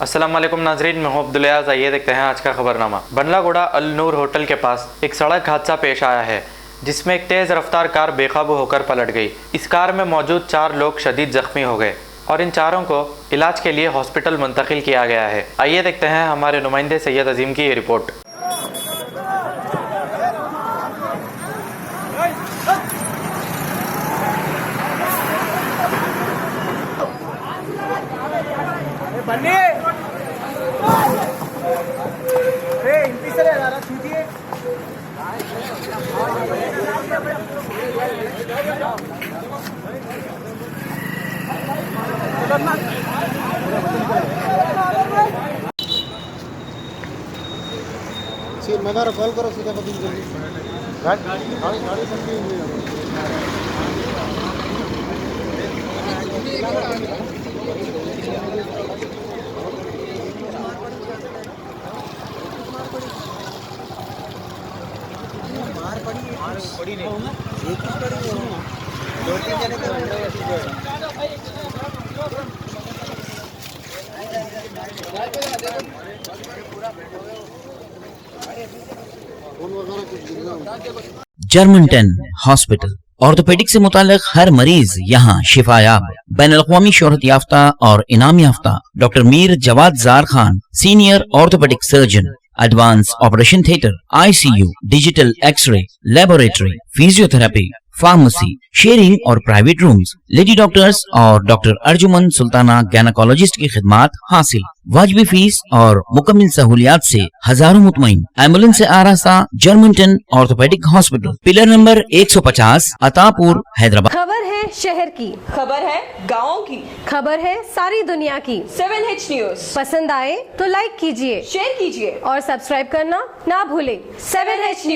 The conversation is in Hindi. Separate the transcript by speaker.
Speaker 1: अस्सलाम वालेकुम नाजरीन, मैं हूं अब्दुल अयाज। आइए देखते हैं आज का खबरनामा। बंडलागुड़ा अल नूर होटल के पास एक सड़क हादसा पेश आया है जिसमें एक तेज़ रफ्तार कार बेकाबू होकर पलट गई। इस कार में मौजूद 4 लोग शदीद जख्मी हो गए और इन चारों को इलाज के लिए हॉस्पिटल मुंतकिल किया गया है। आइए देखते हैं हमारे नुमाइंदे सैयद अजीम की ये रिपोर्ट।
Speaker 2: मैं कॉल करो सीधा बुकिंग कर ली गाड़ी सबकी पड़ी नहीं एक ही पड़ी है, 2-3 जने तो
Speaker 3: जर्मनटन हॉस्पिटल ऑर्थोपेडिक से मुताल्लिक हर मरीज यहाँ शिफायाब। बैनुल-अक़वामी शोहरत याफ्ता और इनाम याफ्ता doctor Mir Jawad Zar Khan, senior orthopaedic surgeon, advance operation theatre, ICU, digital x ray, laboratory, physiotherapy, pharmacy, sharing और प्राइवेट रूम्स, लेडी डॉक्टर्स और डॉक्टर अर्जुमन सुल्ताना गायनेकोलॉजिस्ट की खिदमात हासिल। वाजिबी फीस और मुकम्मल सहूलियात से हजारों मुतमईन। एम्बुलेंस से आरास्ता Germanton orthopaedic hospital, pillar number 150, Attapur, Hyderabad.
Speaker 4: खबर है शहर की,
Speaker 5: खबर है गाँव की,
Speaker 4: खबर है सारी दुनिया की।
Speaker 5: 7H न्यूज
Speaker 4: पसंद आए तो लाइक कीजिए,
Speaker 5: शेयर कीजिए
Speaker 4: और सब्सक्राइब करना ना भूलें।
Speaker 5: 7H news.